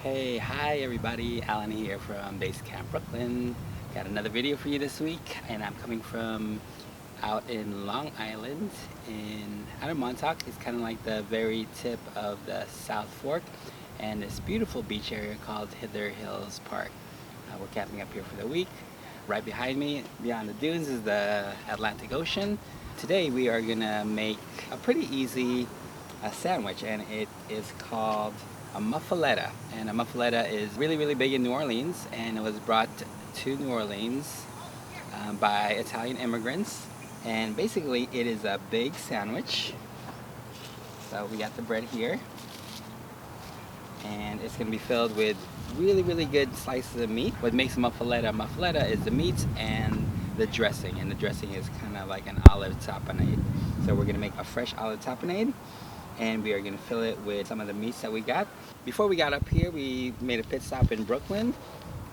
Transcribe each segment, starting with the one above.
Hey, hi everybody, Alan here from Base Camp Brooklyn. Got another video for you this week, and I'm coming from out in Long Island out of Montauk. It's kind of like the very tip of the South Fork, and this beautiful beach area called Hither Hills Park. We're camping up here for the week. Right behind me, beyond the dunes, is the Atlantic Ocean. Today we are gonna make a pretty easy sandwich, and it is called a muffuletta. And a muffuletta is really big in New Orleans, and it was brought to New Orleans by Italian immigrants. And basically it is a big sandwich. So we got the bread here, and it's going to be filled with really good slices of meat. What makes a muffuletta is the meat and the dressing, and the dressing is kind of like an olive tapenade. So we're going to make a fresh olive tapenade, and we are going to fill it with some of the meats that we got. Before we got up here, we made a pit stop in Brooklyn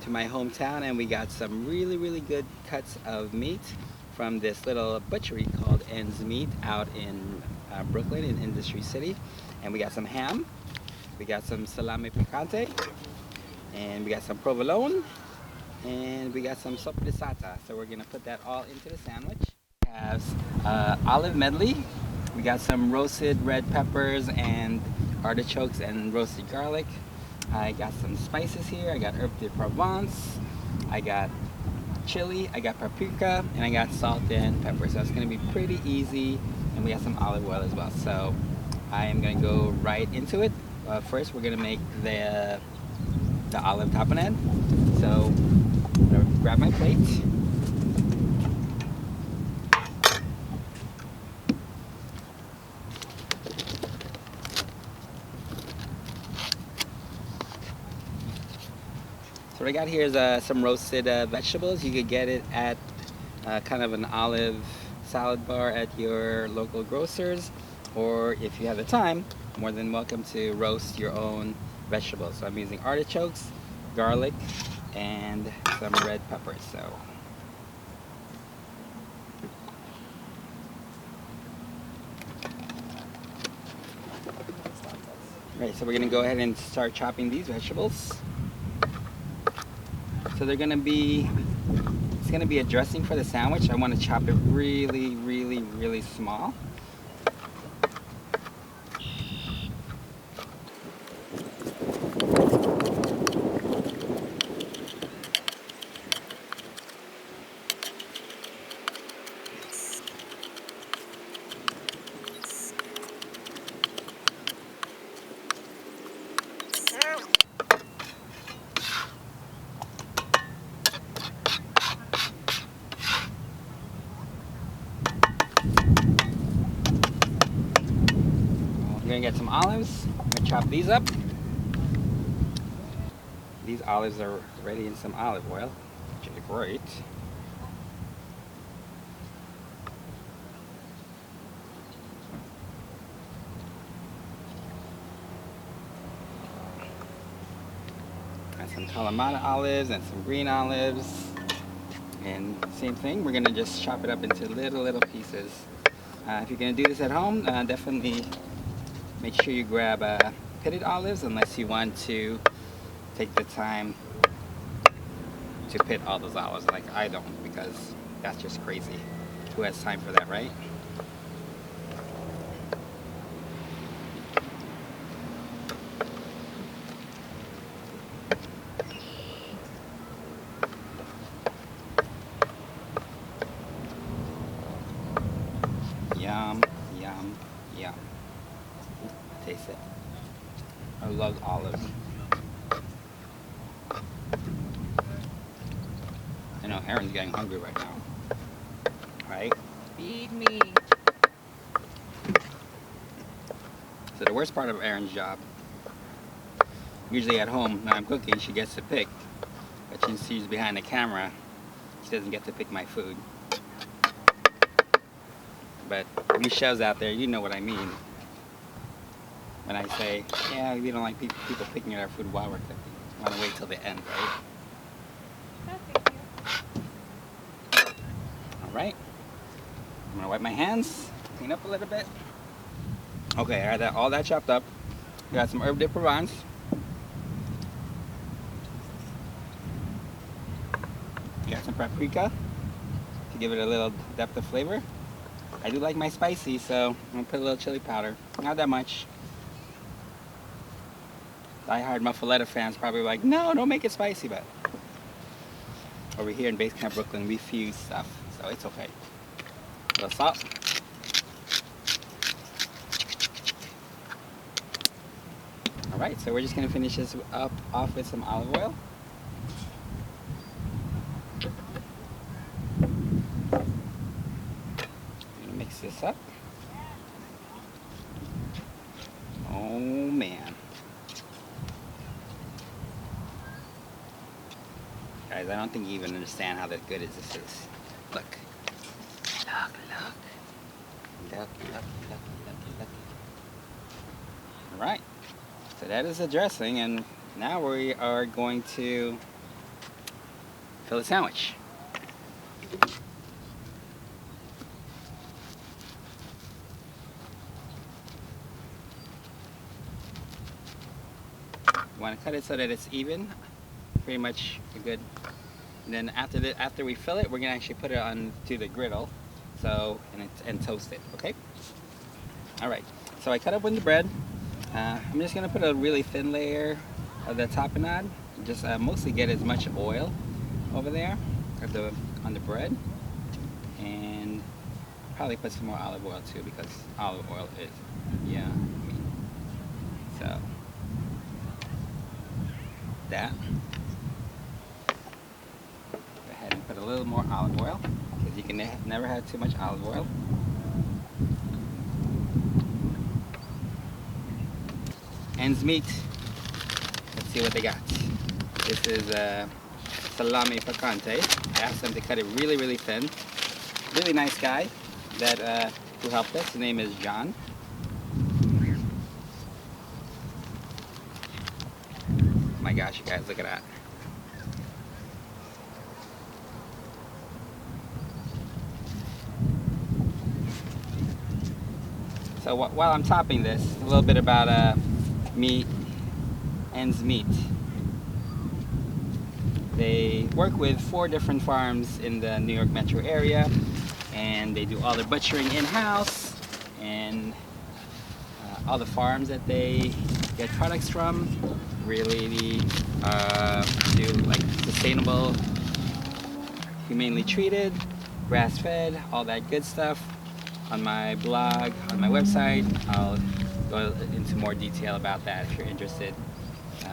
to my hometown, and we got some really good cuts of meat from this little butchery called Ends Meat out in Brooklyn in Industry City. And we got some ham, we got some salami picante, and we got some provolone, and we got some soppressata. So we're gonna put that all into the sandwich. We have olive medley. We got some roasted red peppers and artichokes and roasted garlic. I got some spices here. I got herb de Provence. I got chili. I got paprika, and I got salt and pepper. So it's gonna be pretty easy. And we got some olive oil as well. So I am gonna go right into it. First, we're gonna make the olive tapenade. So I'm gonna grab my plate. So what I got here is some roasted vegetables. You could get it at kind of an olive salad bar at your local grocers, or if you have the time, more than welcome to roast your own vegetables. So I'm using artichokes, garlic, and some red peppers. Right, so we're gonna go ahead and start chopping these vegetables. So it's gonna be a dressing for the sandwich. I want to chop it really small. We're gonna get some olives. I'm gonna chop these up. These olives are ready in some olive oil, which is great. And some Kalamata olives and some green olives. And same thing, we're gonna just chop it up into little pieces. If you're gonna do this at home, definitely make sure you grab pitted olives, unless you want to take the time to pit all those olives, like I don't, because that's just crazy. Who has time for that, right? Yum. Taste it. I love olives. I know Aaron's getting hungry right now. Right? Feed me. So the worst part of Aaron's job, usually at home when I'm cooking, she gets to pick. But since she's behind the camera, she doesn't get to pick my food. But you chefs out there, you know what I mean. When I say, yeah, we don't like people picking at our food while we're cooking. We want to wait till the end, right? No, thank you. Alright. I'm going to wipe my hands, clean up a little bit. Okay, I got all that chopped up. We got some herb de Provence. some paprika to give it a little depth of flavor. I do like my spicy, so I'm gonna put a little chili powder. Not that much. Die-hard Muffuletta fans probably like, no, don't make it spicy, but over here in Base Camp, Brooklyn, we fuse stuff, so it's okay. A little salt. Alright, so we're just gonna finish this up off with some olive oil. Mix this up. Oh man. Guys, I don't think you even understand how that good this is. Look. Look, look. Look, look, look, look, look. Alright. So that is the dressing, and now we are going to fill the sandwich. You want to cut it so that it's even, pretty much good. And then after we fill it, we're gonna actually put it onto the griddle, and toast it. Okay. All right. So I cut up with the bread. I'm just gonna put a really thin layer of the tapenade. Just mostly get as much oil over there on the bread, and probably put some more olive oil too, because olive oil is yummy. So that. Go ahead and put a little more olive oil, because you can never have too much olive oil. Ends meat. Let's see what they got. This is salami picante. I asked them to cut it really, really thin. Really nice guy who helped us. His name is John. Oh my gosh, you guys, look at that. So while I'm topping this, a little bit about Ends Meat. They work with 4 different farms in the New York metro area, and they do all their butchering in-house, and all the farms that they get products from really do like sustainable, humanely treated, grass-fed, all that good stuff. On my blog, on my website, I'll go into more detail about that if you're interested.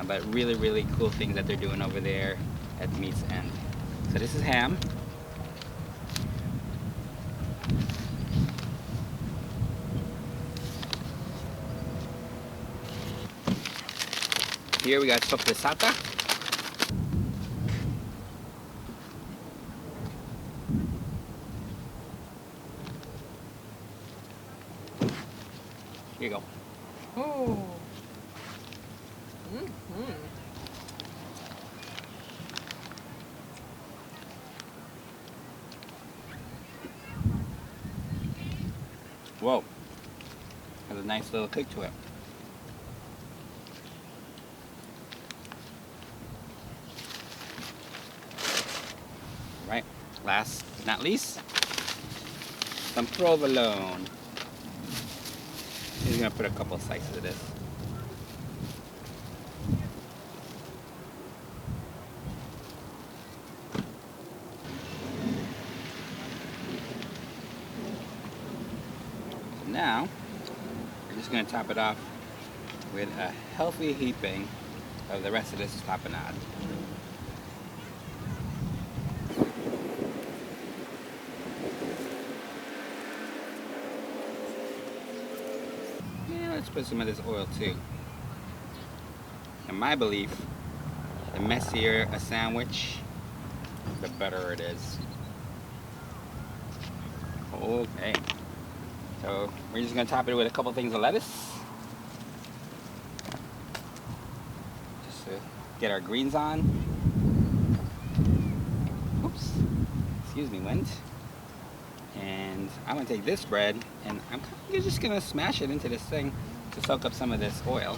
But really, really cool things that they're doing over there at Meat's End. So this is ham. Here we got soppressata. Here you go. Oh. Mm-hmm. Whoa. Has a nice little kick to it. Right. Last but not least, some provolone. He's gonna put a couple of slices of this. So now, we're just gonna top it off with a healthy heaping of the rest of this tapenade. Let's put some of this oil too. In my belief, the messier a sandwich, the better it is. Okay. So we're just gonna top it with a couple things of lettuce. Just to get our greens on. Oops. Excuse me, wind. And I'm gonna take this bread and I'm just gonna smash it into this thing to soak up some of this oil.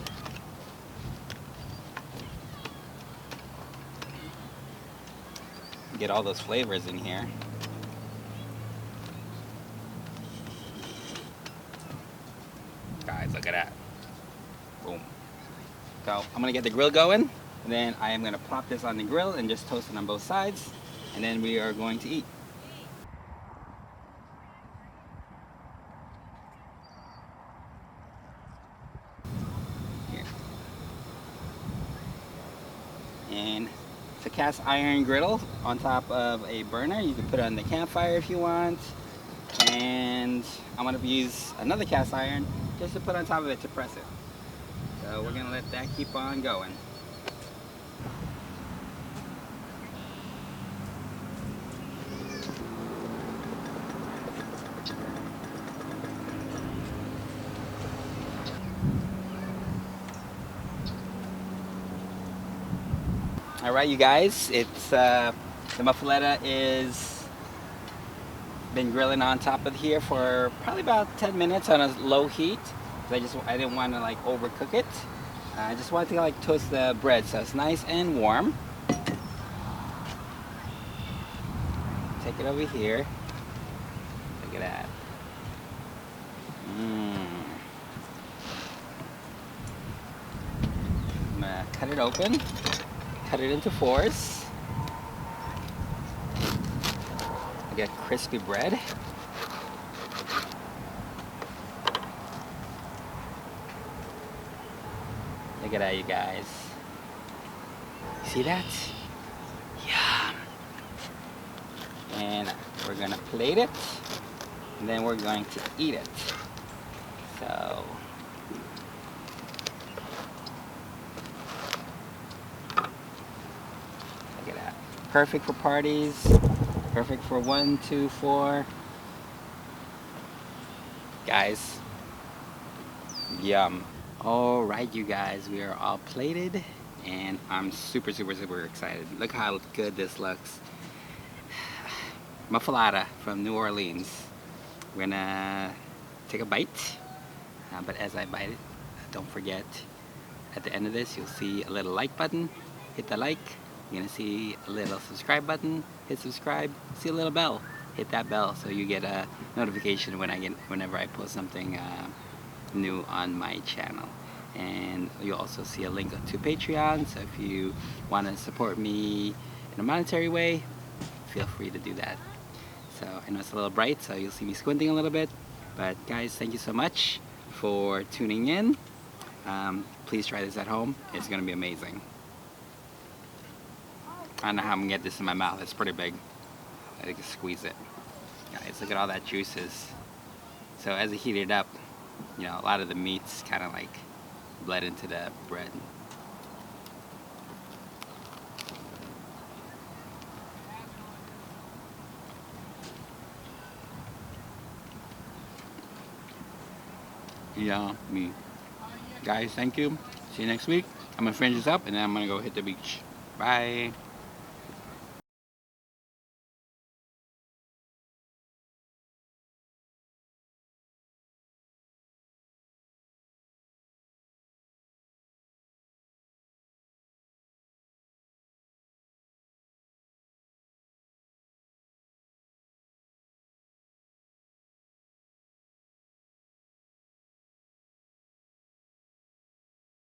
get all those flavors in here. Guys, look at that. Boom. So I'm gonna get the grill going, and then I am gonna plop this on the grill and just toast it on both sides, and then we are going to eat. Here. And it's a cast iron griddle on top of a burner. You can put it on the campfire if you want. And I'm gonna use another cast iron just to put on top of it to press it. So we're gonna let that keep on going. All right, you guys, it's the muffuletta is been grilling on top of here for probably about 10 minutes on a low heat. I didn't want to like overcook it. I just wanted to like toast the bread so it's nice and warm. Take it over here. Look at that. I'm gonna cut it open. Cut it into fours. I get crispy bread. Look at that, you guys. See that? Yum. And we're gonna plate it, and then we're going to eat it. So. Look at that. Perfect for parties. Perfect for 1, 2, 4. Guys, yum. All right, you guys, we are all plated, and I'm super excited. Look how good this looks. Muffuletta from New Orleans. We're gonna take a bite, but as I bite it, don't forget, at the end of this, you'll see a little like button. Hit the like. You're gonna see a little subscribe button. Hit subscribe. See a little bell. Hit that bell so you get a notification whenever I post something new on my channel. And you'll also see a link to Patreon. So if you want to support me in a monetary way, feel free to do that. So I know it's a little bright, so you'll see me squinting a little bit. But guys, thank you so much for tuning in. Please try this at home. It's gonna be amazing. I don't know how I'm gonna get this in my mouth. It's pretty big. I can squeeze it. Guys, look at all that juices. So as it heated up, you know, a lot of the meats kind of like bled into the bread. Yeah, me. Guys, thank you. See you next week. I'm gonna finish this up and then I'm gonna go hit the beach. Bye.